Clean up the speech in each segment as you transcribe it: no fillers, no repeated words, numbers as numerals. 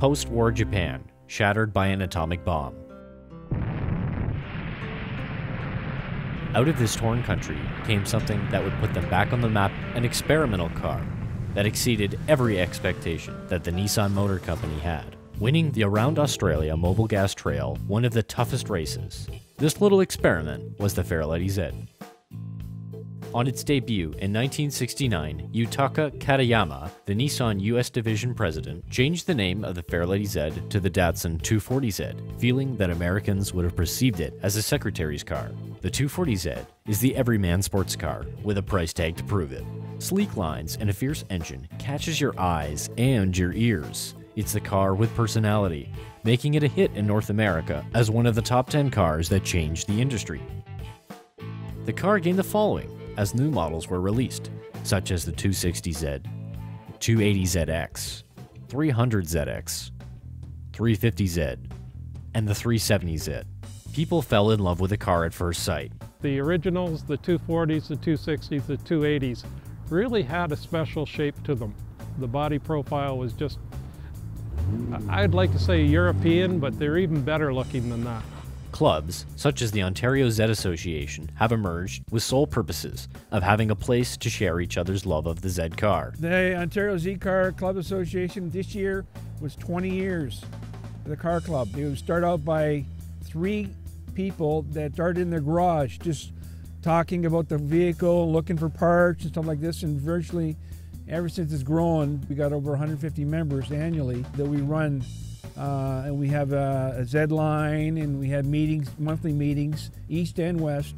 post-war Japan, shattered by an atomic bomb. Out of this torn country came something that would put them back on the map, an experimental car that exceeded every expectation that the Nissan Motor Company had, winning the Around Australia Mobile Gas Trail, one of the toughest races. This little experiment was the Fairlady Z. On its debut in 1969, Yutaka Katayama, the Nissan US division president, changed the name of the Fairlady Z to the Datsun 240Z, feeling that Americans would have perceived it as a secretary's car. The 240Z is the everyman sports car, with a price tag to prove it. Sleek lines and a fierce engine catches your eyes and your ears. It's the car with personality, making it a hit in North America as one of the top 10 cars that changed the industry. The car gained the following as new models were released, such as the 260Z, 280ZX, 300ZX, 350Z, and the 370Z. People fell in love with the car at first sight. The originals, the 240s, the 260s, the 280s, really had a special shape to them. The body profile was just, I'd like to say European, but they're even better looking than that. Clubs, such as the Ontario Z Association, have emerged with sole purposes of having a place to share each other's love of the Z car. The Ontario Z Car Club Association this year was 20 years for the car club. It would start out by 3 people that started in their garage just talking about the vehicle, looking for parts and stuff like this, and virtually ever since it's grown, we got over 150 members annually that we run. And we have a Z line, and we have meetings, monthly meetings, east and west,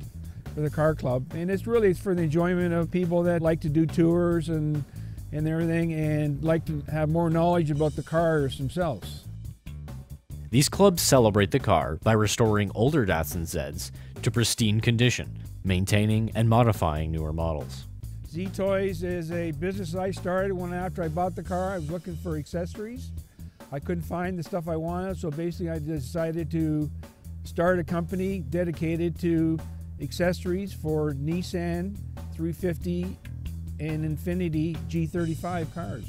for the car club. And it's for the enjoyment of people that like to do tours and everything, and like to have more knowledge about the cars themselves. These clubs celebrate the car by restoring older Datsun Zs to pristine condition, maintaining and modifying newer models. Z Toys is a business I started after I bought the car. I was looking for accessories. I couldn't find the stuff I wanted, so basically I decided to start a company dedicated to accessories for Nissan 350 and Infiniti G35 cars.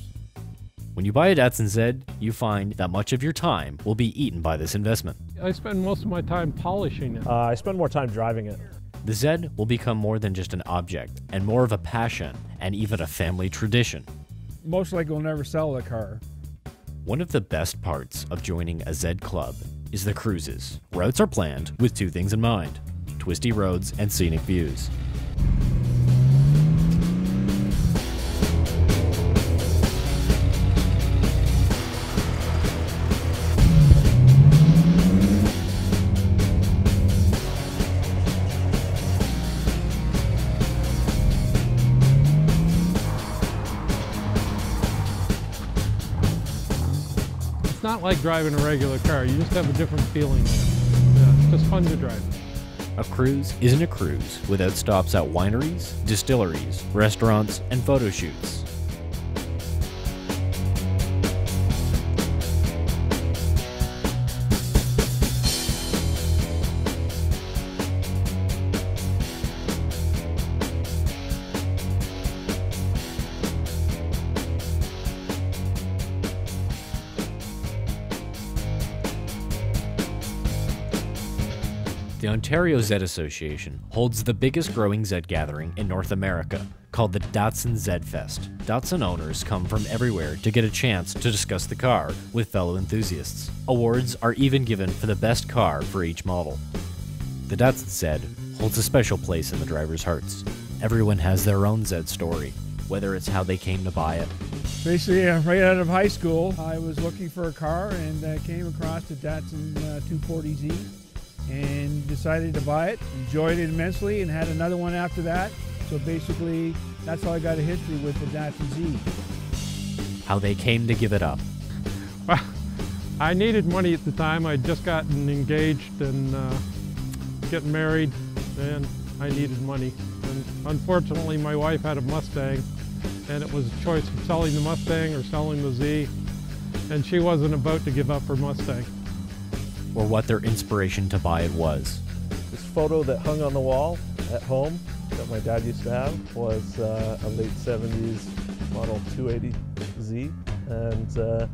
When you buy a Datsun Z, you find that much of your time will be eaten by this investment. I spend most of my time polishing it. I spend more time driving it. The Z will become more than just an object, and more of a passion, and even a family tradition. Most likely we'll never sell the car. One of the best parts of joining a Z club is the cruises. Routes are planned with 2 things in mind: twisty roads and scenic views. It's not like driving a regular car, you just have a different feeling in it. Yeah, it's just fun to drive. A cruise isn't a cruise without stops at wineries, distilleries, restaurants, and photo shoots. The Ontario Z Association holds the biggest growing Z gathering in North America, called the Datsun Z Fest. Datsun owners come from everywhere to get a chance to discuss the car with fellow enthusiasts. Awards are even given for the best car for each model. The Datsun Z holds a special place in the drivers' hearts. Everyone has their own Z story, whether it's how they came to buy it. Basically, right out of high school, I was looking for a car and came across the Datsun 240Z. And decided to buy it, enjoyed it immensely, and had another one after that. So basically, that's how I got a history with the Datsun Z. How they came to give it up. Well, I needed money at the time. I'd just gotten engaged and getting married, and I needed money. And unfortunately, my wife had a Mustang, and it was a choice of selling the Mustang or selling the Z, and she wasn't about to give up her Mustang. Or what their inspiration to buy it was. This photo that hung on the wall at home that my dad used to have was a late 70s model 280Z, and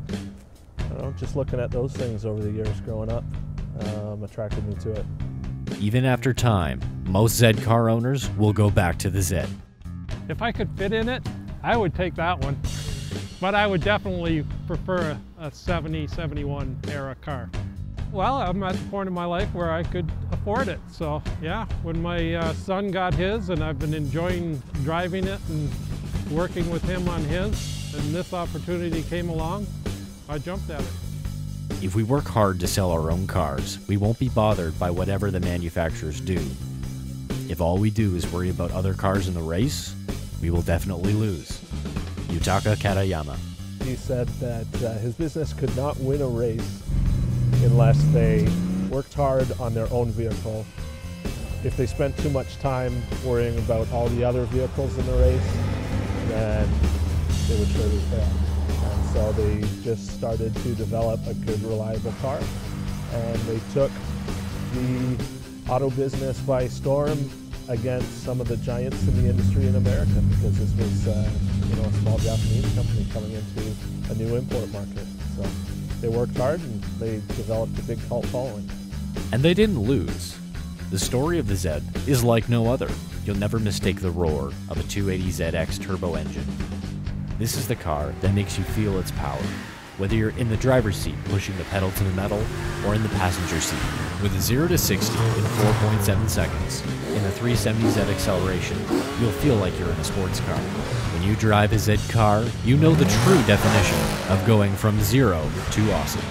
don't know, just looking at those things over the years growing up attracted me to it. Even after time, most Zed car owners will go back to the Zed. If I could fit in it, I would take that one. But I would definitely prefer a 70, 71 era car. Well, I'm at the point in my life where I could afford it. So yeah, when my son got his, and I've been enjoying driving it and working with him on his, and this opportunity came along, I jumped at it. If we work hard to sell our own cars, we won't be bothered by whatever the manufacturers do. If all we do is worry about other cars in the race, we will definitely lose. Yutaka Katayama. He said that his business could not win a race unless they worked hard on their own vehicle. If they spent too much time worrying about all the other vehicles in the race, then they would surely fail. And so they just started to develop a good, reliable car. And they took the auto business by storm against some of the giants in the industry in America, because this was a small Japanese company coming into a new import market. So they worked hard and they developed a big cult following. And they didn't lose. The story of the Zed is like no other. You'll never mistake the roar of a 280ZX turbo engine. This is the car that makes you feel its power, whether you're in the driver's seat pushing the pedal to the metal or in the passenger seat. With a 0 to 60 in 4.7 seconds, in the 370Z acceleration, you'll feel like you're in a sports car. When you drive a Zed car, you know the true definition of going from 0 to awesome.